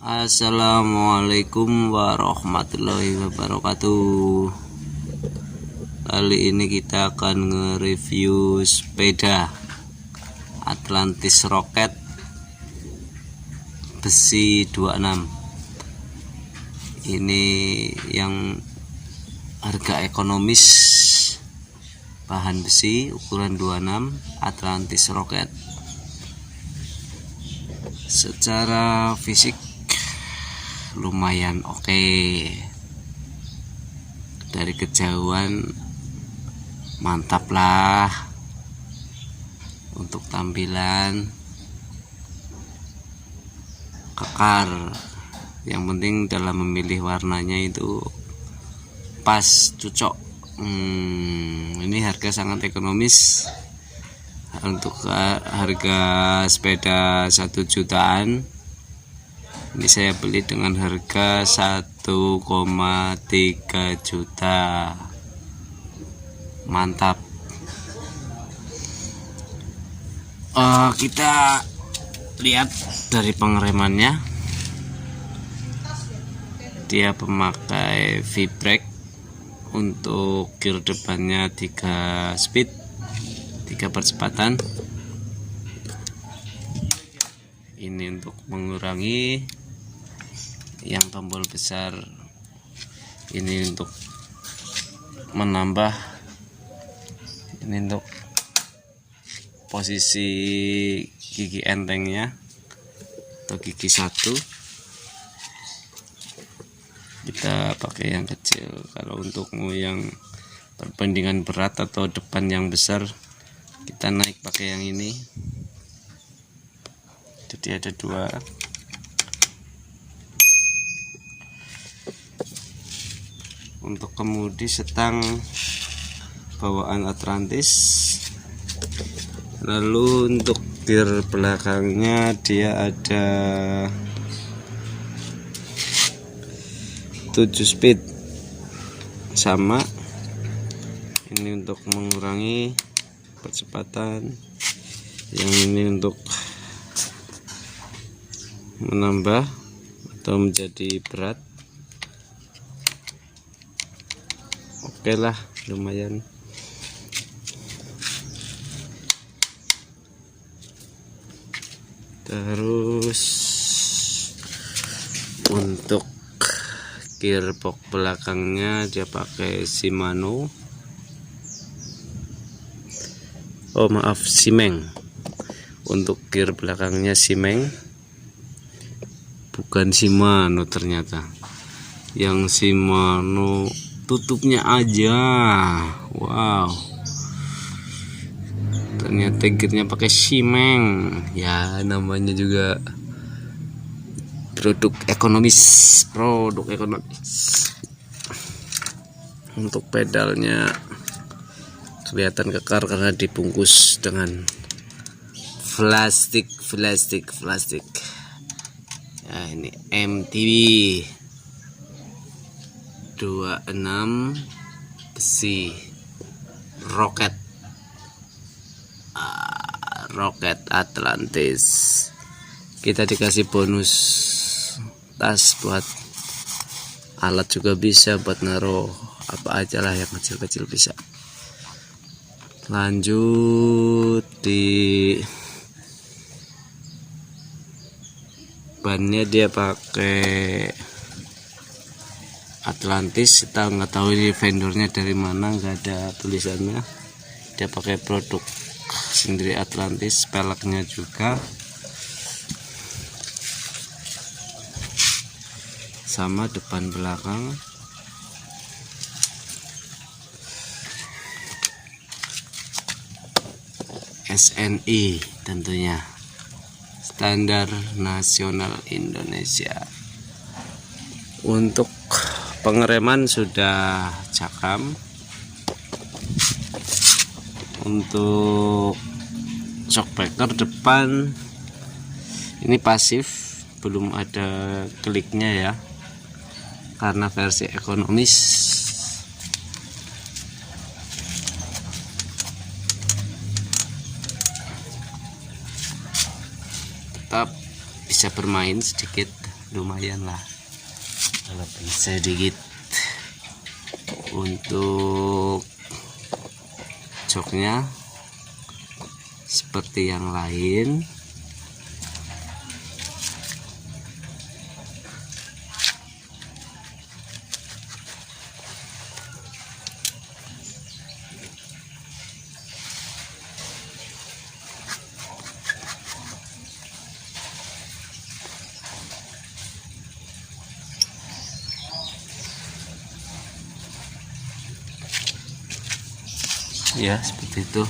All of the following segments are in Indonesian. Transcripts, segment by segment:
Assalamualaikum warahmatullahi wabarakatuh. Kali ini kita akan nge-review sepeda Atlantis Rocket besi 26. Ini yang harga ekonomis, bahan besi ukuran 26, Atlantis Rocket. Secara fisik lumayan oke. Dari kejauhan mantap lah. Untuk tampilan kekar. Yang penting dalam memilih warnanya itu pas, cocok. Ini harga sangat ekonomis. Untuk harga sepeda 1 jutaan, ini saya beli dengan harga 1,3 juta. Mantap. Kita lihat dari pengeremannya. Dia pemakai V-brake. Untuk gear depannya 3 speed, 3 percepatan. Ini untuk mengurangi. Yang tombol besar ini untuk menambah. Ini untuk posisi gigi entengnya atau gigi 1. Kita pakai yang kecil. Kalau untuk yang perbandingan berat atau depan yang besar, kita naik pakai yang ini. Jadi ada 2. Untuk kemudi setang bawaan Atlantis. Lalu untuk gear belakangnya dia ada 7 speed sama. Ini untuk mengurangi percepatan, yang ini untuk menambah atau menjadi berat. Oke lah, lumayan. Terus untuk gearbox belakangnya dia pakai Shimano. Simeng. Untuk gear belakangnya Simeng, bukan Shimano ternyata. Yang Shimano tutupnya aja. Wow. Ternyata gearnya pakai Simeng. Ya, namanya juga produk ekonomis. Untuk pedalnya kelihatan kekar karena dibungkus dengan plastik. Nah, ini MTB 26 besi Rocket Atlantis. Kita dikasih bonus tas buat alat, juga bisa buat naruh apa aja lah, yang kecil-kecil bisa. Lanjut di bannya dia pakai Atlantis. Kita nggak tahu ini vendornya dari mana, nggak ada tulisannya. Dia pakai produk sendiri Atlantis. Peleknya juga sama, depan belakang. SNI tentunya, standar nasional Indonesia. Untuk pengereman sudah cakram. Untuk shockbreaker depan ini pasif, belum ada kliknya ya, karena versi ekonomis. Tetap bisa bermain sedikit, lumayan lah lebih sedikit. Untuk joknya seperti yang lain, ya seperti itu.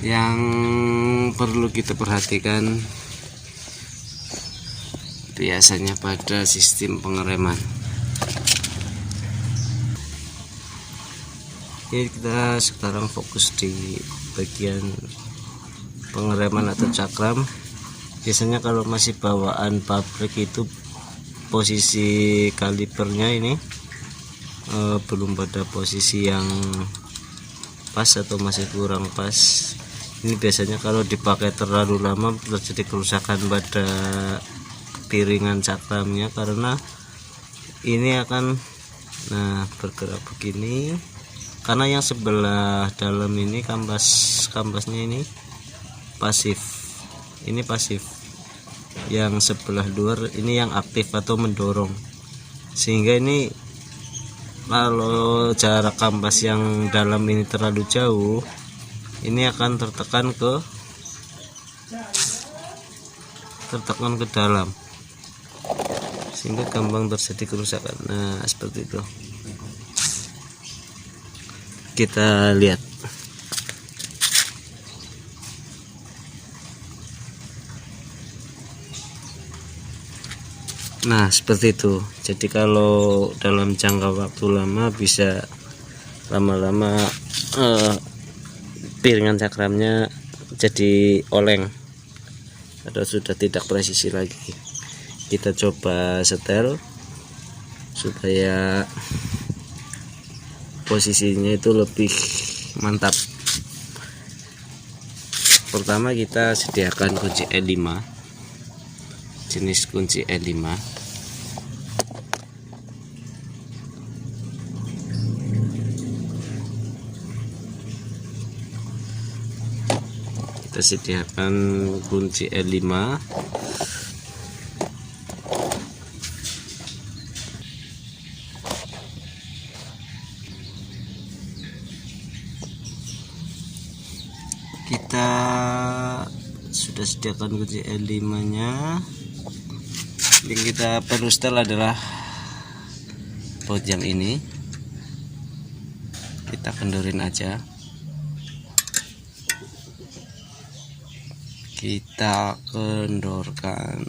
Yang perlu kita perhatikan biasanya pada sistem pengereman. Oke, kita sekarang fokus di bagian pengereman atau cakram. Biasanya kalau masih bawaan pabrik itu posisi kalipernya ini belum pada posisi yang pas atau masih kurang pas. Ini biasanya kalau dipakai terlalu lama terjadi kerusakan pada piringan cakramnya, karena ini akan bergerak begini, karena yang sebelah dalam ini kampasnya ini pasif, yang sebelah luar ini yang aktif atau mendorong, sehingga ini kalau jarak kampas yang dalam ini terlalu jauh, ini akan tertekan ke dalam, sehingga gampang terjadi kerusakan. Nah, seperti itu. Kita lihat. Nah, seperti itu. Jadi kalau dalam jangka waktu lama bisa lama-lama piringan cakramnya jadi oleng atau sudah tidak presisi lagi. Kita coba setel supaya posisinya itu lebih mantap. Pertama kita sediakan kunci E5, jenis kunci E5. Kita sediakan kunci E5. Kita sudah sediakan kunci E5 nya. Yang kita perlu setel adalah baut yang ini. Kita kendorin aja. Kita kendorkan,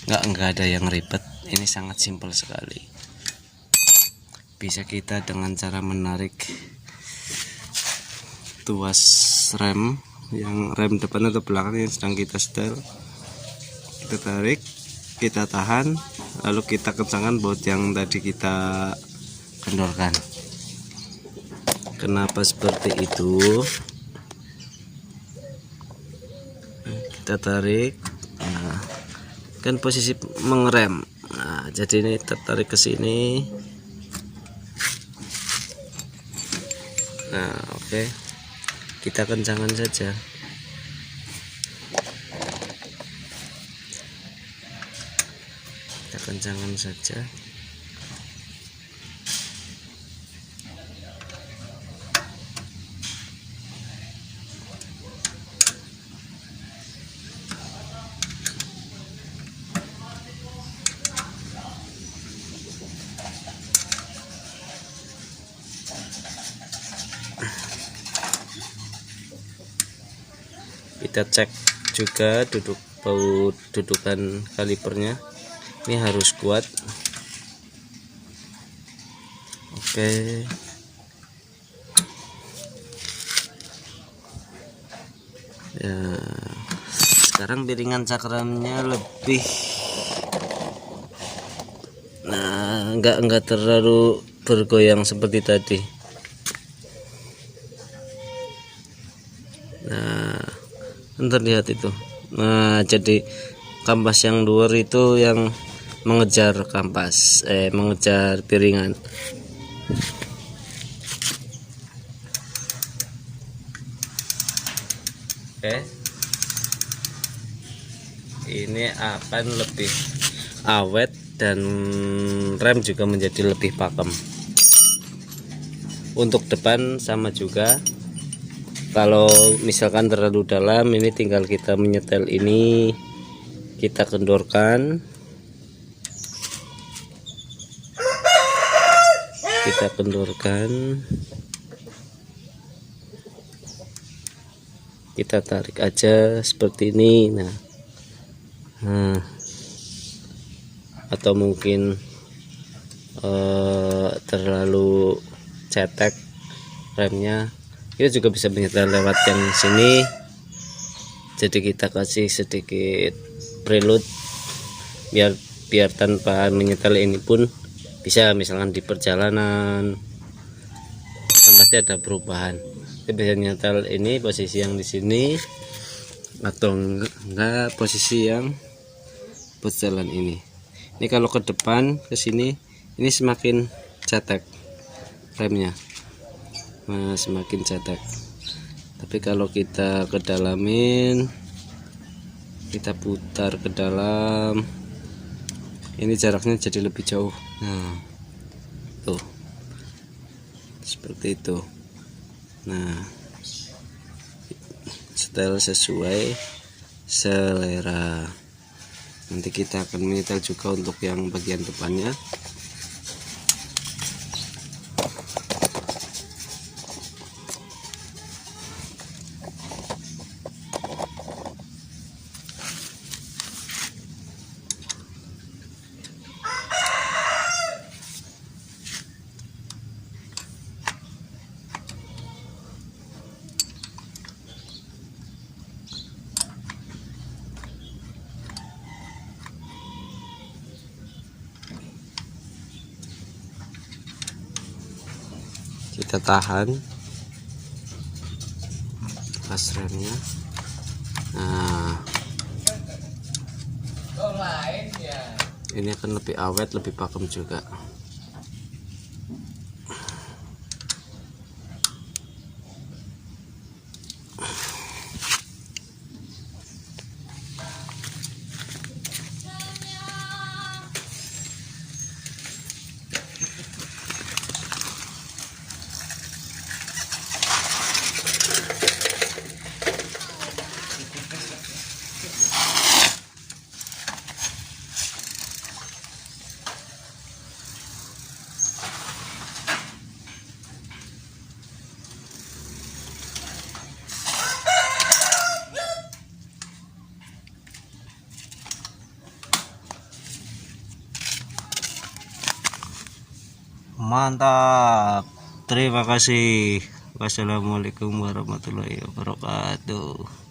enggak ada yang ribet, ini sangat simpel sekali. Bisa kita dengan cara menarik tuas rem, yang rem depan atau belakang yang sedang kita setel, kita tarik, kita tahan, lalu kita kencangkan baut yang tadi kita kendorkan. Kenapa seperti itu? Kita tarik, nah, kan posisi mengerem. Nah, jadi ini tertarik ke sini. Nah, oke. Kita kencangkan saja. Kita kencangkan saja. Kita cek juga dudukan kalipernya, ini harus kuat. Oke, ya, sekarang piringan cakramnya lebih, nah, enggak terlalu bergoyang seperti tadi. Nah, terlihat itu. Nah, jadi kampas yang luar itu yang mengejar kampas, mengejar piringan. Oke, ini akan lebih awet dan rem juga menjadi lebih pakem. Untuk depan sama juga, kalau misalkan terlalu dalam, ini tinggal kita menyetel ini, kita kendorkan, kita tarik aja seperti ini. Nah, atau mungkin terlalu cetek remnya, kita juga bisa menyetel lewat yang sini. Jadi kita kasih sedikit preload biar tanpa menyetel ini pun bisa, misalkan di perjalanan kan pasti ada perubahan. Kita bisa nyetel ini posisi yang di sini, atau enggak posisi yang buat jalan ini. Ini kalau ke depan ke sini, ini semakin cetek remnya, semakin cetek. Tapi kalau kita kedalamin, kita putar ke dalam, ini jaraknya jadi lebih jauh. Nah, tuh seperti itu. Nah, setel sesuai selera. Nanti kita akan menyetel juga untuk yang bagian depannya. Kita tahan pas remnya. Nah, ini akan lebih awet, lebih pakem juga. Mantap. Terima kasih. Wassalamualaikum warahmatullahi wabarakatuh.